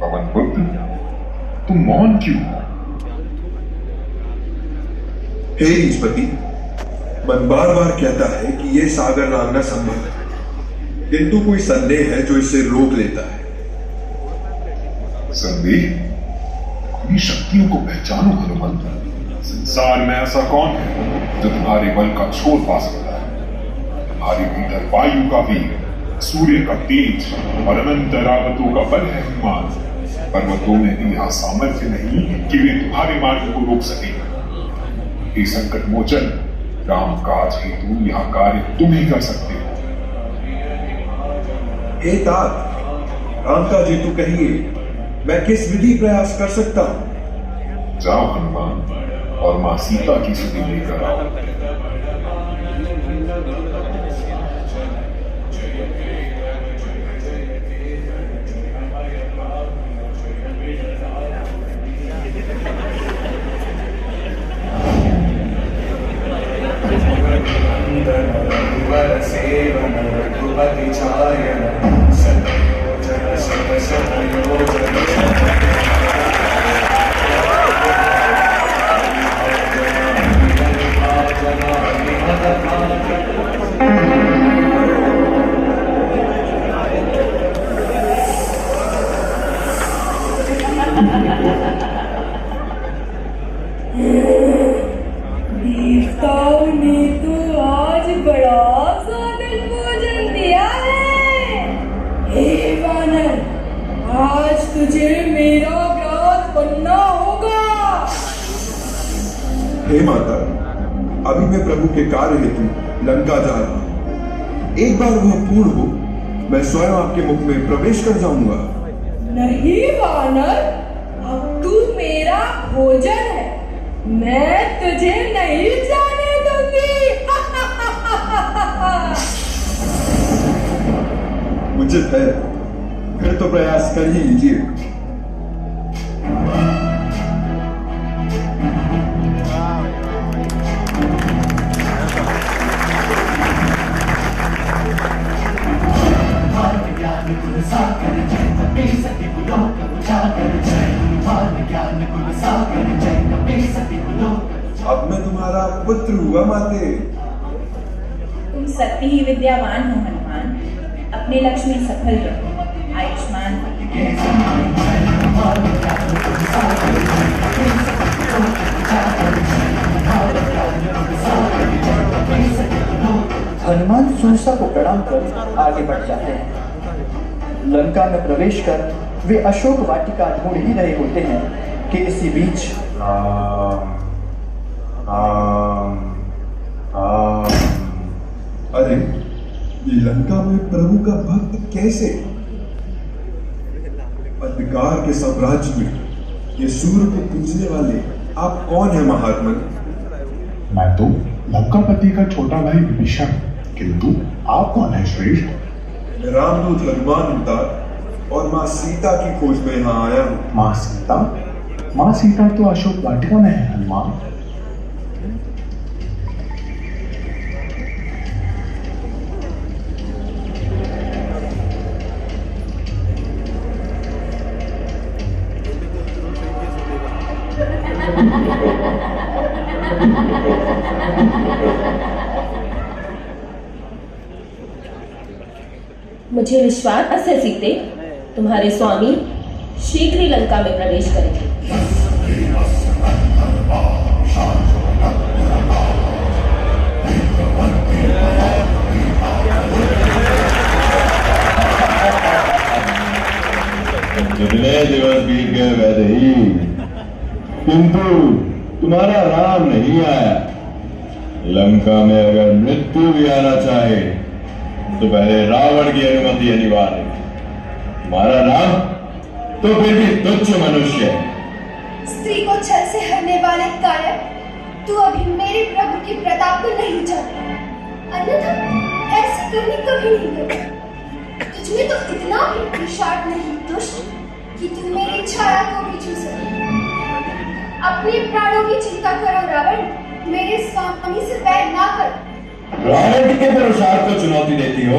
पवन पुत्र, तुम मौन क्यों हो? हे नीचपति, मन बार बार कहता है कि यह सागर लांघना संभव है, किंतु कोई संदेह है जो इसे रोक लेता है। संदेह? अपनी शक्तियों को पहचानो हनुमंत। संसार में ऐसा कौन है जो तुम्हारे बल का छोर पा सकता है? तुम्हारे भीतर वायु का वेग, सूर्य का तेज और अनंत रावतों का बल है हनुमान। पर्वतों में भी यह सामर्थ्य नहीं कि वे तुम्हारे मार्ग को रोक सके। हे संकट मोचन, राम काज हेतु यह कार्य तुम ही कर सकते हो। हे तात, राम का हेतु कहिए, मैं किस विधि प्रयास कर सकता हूं? जाओ हनुमान और मां सीता की स्तुति लेकर आओ। सेवन रघुपति छायन सतयोजन शत शतयोजन देवताओं ने तो आज बड़ा स्वादिष्ट भोजन दिया है। हे वानर, आज तुझे मेरा ग्रास बनना होगा। हे माता, अभी मैं प्रभु के कार्य हेतु लंका जा रहा हूं। एक बार वह पूर्ण हो, मैं स्वयं आपके मुख में प्रवेश कर जाऊंगा। नहीं वानर, अब तू मेरा भोजन है, मैं तुझे नहीं जाने दूंगी। उचित है, फिर तो प्रयास कर ही लीजिए। अब मैं तुम्हारा पुत्र हुआ माते। तुम सत्य ही विद्यावान हो हनुमान, अपने लक्ष्य में सफल रहो, आयुष्मान हनुमान सूरसा को प्रणाम कर आगे बढ़ जाते हैं। लंका में प्रवेश कर वे अशोक वाटिका ढूंढ ही रहे होते हैं कि इसी बीच अरे, ये लंका में प्रभु का भक्त कैसे? अंधकार के साम्राज्य में ये सूर्य को पूजने वाले आप कौन है महात्मन? मैं तो लंकापति का छोटा भाई विभीषण, किंतु आप कौन है श्रेष्ठ? मैं रामदूत हनुमान अवतार और माँ सीता की खोज में यहाँ आया हूँ। माँ सीता? माँ सीता तो अशोक वाटिका में है हनुमान। मुझे विश्वास है सीते, तुम्हारे स्वामी शीघ्र ही लंका में प्रवेश करेंगे। कितने दिवस बीत गए वैसे ही, किंतु तुम्हारा राम नहीं आया। लंका में अगर मृत्यु भी आना चाहे तो पहले रावण की अनुमति अनिवार्य। तुम्हारा राम तो फिर भी तुच्छ मनुष्य है। स्त्री को छल से हरने वाले कायर, तू अभी मेरे प्रभु के प्रताप को नहीं जानता, अन्यथा ऐसी करनी कभी नहीं करता। तुझमें तो इतना भी विषाद नहीं दुष्ट कि तू मेरी छाया को भी छू सके। अपने प्राणों की चिंता करो रावण, मेरे स्वामी से बैर ना कर। रावण के पुरुषार्थ को चुनौती देती हो,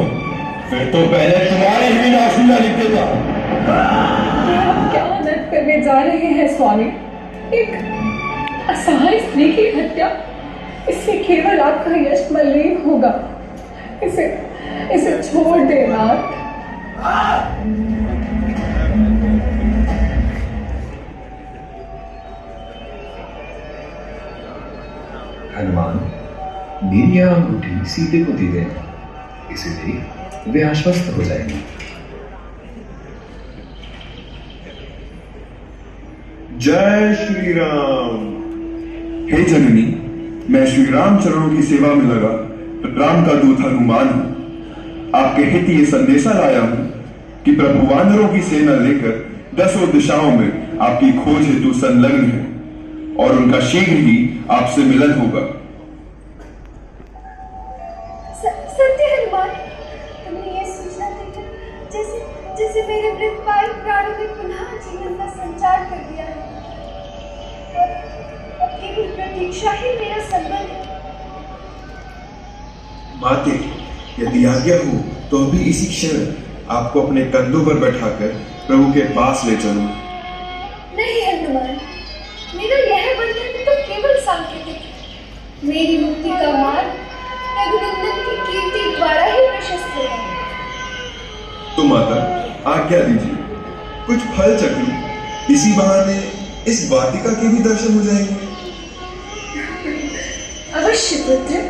फिर तो पहले तुम्हारी ही नाश लिख देता। जा रहे हैं स्वामी। एक असहाय स्त्री की हत्या, इससे केवल आपका यश मलिन होगा। इसे छोड़ देना। हनुमान, मेरी यह अंगूठी सीते को दी गई, इसे देख वे आश्वस्त हो जाएंगे। जय श्री राम। हे जननी, मैं श्री राम चरणों की सेवा में लगा राम का दूत हनुमान हूं। आपके हित ये संदेशा लाया हूं कि प्रभु वानरों की सेना लेकर 10 दिशाओं में आपकी खोज हेतु संलग्न है और उनका शीघ्र ही आपसे मिलन होगा। सत्य हनुमान, तुमने ये सूचना देकर जैसे मेरे मृतपाय प्राणों में पुनः जीवन का संचार कर दिया है। अब केवल प्रतीक्षा ही मेरा संबंध है। माते, यदि आज्ञा हो तो अभी इसी क्षण आपको अपने कंधों पर बैठाकर प्रभु के पास ले चलूं। नहीं हनुमान, मेरा यह बंधन तो केवल सांकेतिक है। मेरी मुक्ति का मार्ग रघुनंदन की कीर्ति द्वारा ही प्रशस्त है। तो माता, आज्ञा दीजिए, कुछ फल चखूं, इसी बहाने इस वाटिका के भी दर्शन हो जाएंगे। अवश्य पुत्र।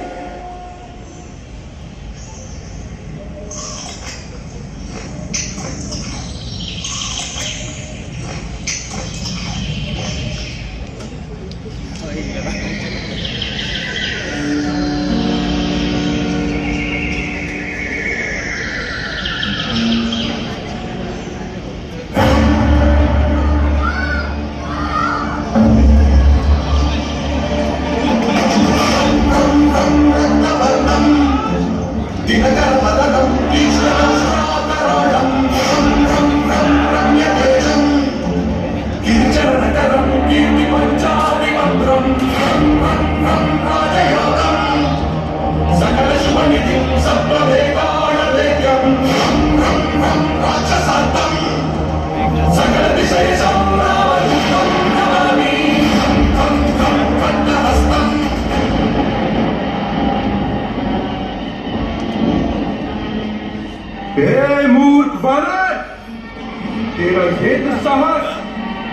हे मूर्ख बालक, तेरा ये दुस्साहस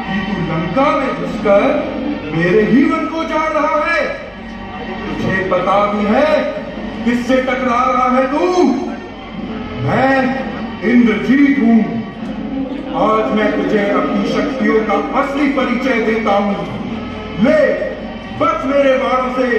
कि तू लंका में घुसकर मेरे ही वन को जान रहा है। तुझे पता भी है किससे टकरा रहा है तू? मैं इंद्रजीत हूं। आज मैं तुझे अपनी शक्तियों का असली परिचय देता हूं। ले बच मेरे बाणों से।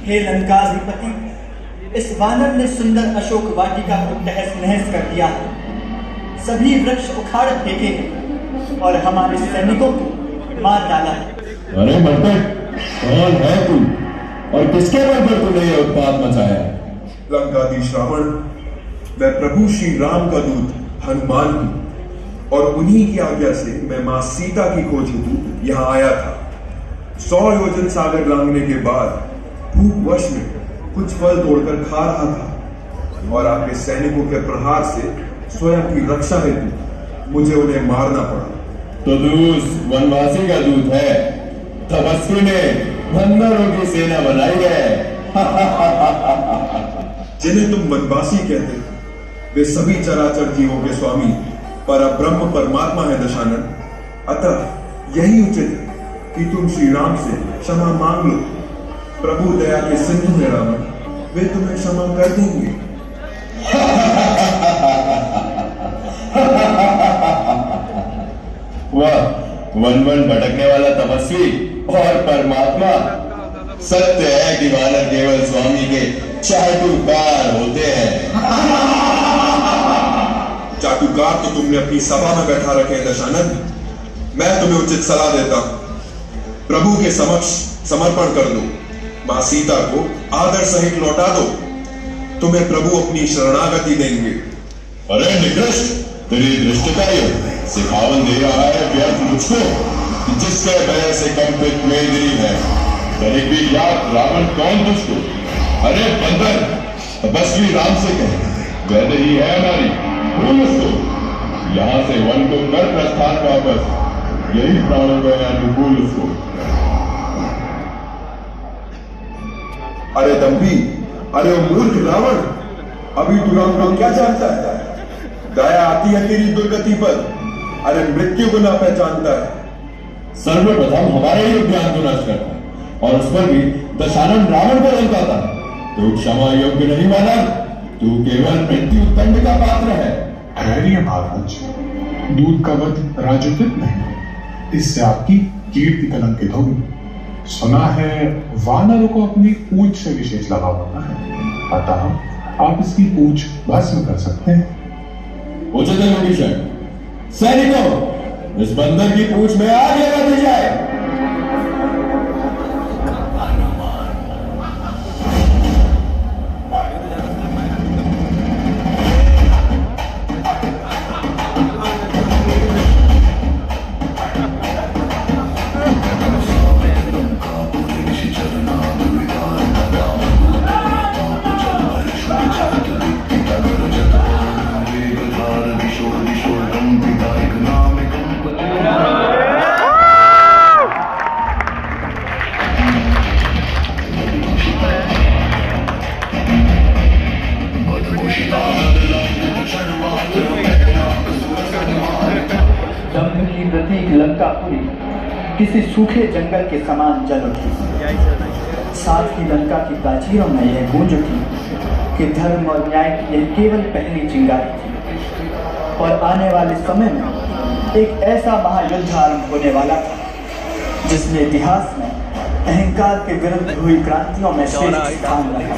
हे लंकाधिपति, इस वानर ने सुंदर अशोक वाटिका को तहस नहस कर दिया है। सभी वृक्ष उखाड़ फेंके हैं। और हमारे सैनिकों को मार डाला है। अरे मर्दट, कौन है तू और किसके बल पर तूने यह उत्पात मचाया? लंकाधीश रावण, मैं प्रभु श्री राम का दूत हनुमान हूं और उन्हीं की आज्ञा से मैं मां सीता की खोज हेतु यहाँ आया था। 100 योजन सागर लांघने के बाद भूखवश में कुछ फल तोड़कर खा रहा था और आपके सैनिकों के प्रहार से स्वयं की रक्षा हेतु मुझे उन्हें मारना पड़ा। तो दूस वनवासी का दूत है, तपस्वी ने बंदरों की सेना बनाई है। जिन्हें तुम वनवासी कहते वे सभी चराचर जीवों के स्वामी परब्रह्म परमात्मा है दशानन। अतः यही उचित है कि तुम श्री राम से क्षमा मांग लो। प्रभु दया के सिंधु है रावण, वे तुम्हें क्षमा कर देंगे। वह वन वन भटकने वाला तपस्वी और परमात्मा। सत्य है कि वानर केवल स्वामी के चाटुकार होते हैं। चाटुकार तो तुमने अपनी सभा में बैठा रखे हैं दशानन। मैं तुम्हें उचित सलाह देता हूं, प्रभु के समक्ष समर्पण कर दो, मां सीता को आदर सहित लौटा दो, तुम्हें प्रभु अपनी शरणागति देंगे। अरे निकृष्ट, तेरी दृष्टता सिखावन दे रहा है व्यर्थ मुझको, जिसके भय से कंपित मेदिनी है। तनिक भी याद रावण कौन तुझको? अरे बंदर, तपस्वी राम से कहे वैद ही है हमारी, भूल उसको। यहाँ से वन को कर प्रस्थान वापस, यही प्राणों का अनुकूल उसको। अरे दंभी, अरे वो मूर्ख रावण, अभी तू राम का क्या जानता है? दया आती है तेरी दुर्गति पर, अरे मृत्यु को ना पहचानता है। सर्वप्रथम हमारे ही ज्ञान को नष्ट करता है और उस पर भी दशानन रावण को ललकाता है। तू क्षमा योग्य नहीं माना, तू केवल मृत्यु दंड का पात्र है। धैर्य महाराज, दूध का वध राजोचित नहीं, इससे आपकी कीर्ति कलंकित होगी। सुना है वानरों को अपनी पूंछ से विशेष लगाव होता है, अतः आप इसकी पूंछ भस्म कर सकते हैं। उचित है विभीषण। सैनिकों, इस बंदर की पूंछ में आग लगा दी जाए। लंकापुरी किसी सूखे जंगल के समान जल उठी। साथ ही लंका की प्राचीरों में यह गूंज उठी कि धर्म और न्याय की यह केवल पहली चिंगारी थी और आने वाले समय में एक ऐसा महायुद्ध आरंभ होने वाला था जिसने इतिहास में अहंकार के विरुद्ध हुई क्रांतियों में श्रेष्ठ स्थान रखा।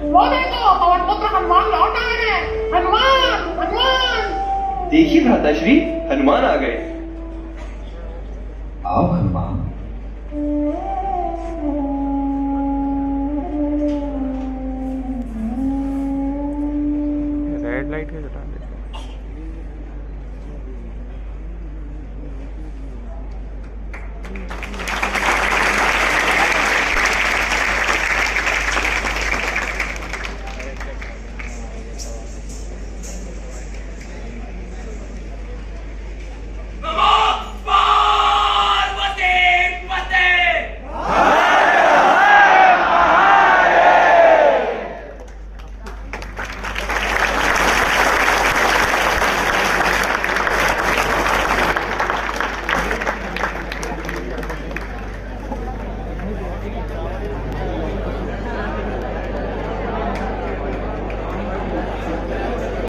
वो देखो, पवन पुत्र हनुमान लौट आए हैं। हनुमान, हनुमान। देखिए भ्राताश्री, हनुमान आ गए। आओ हनुमान। रेड लाइट के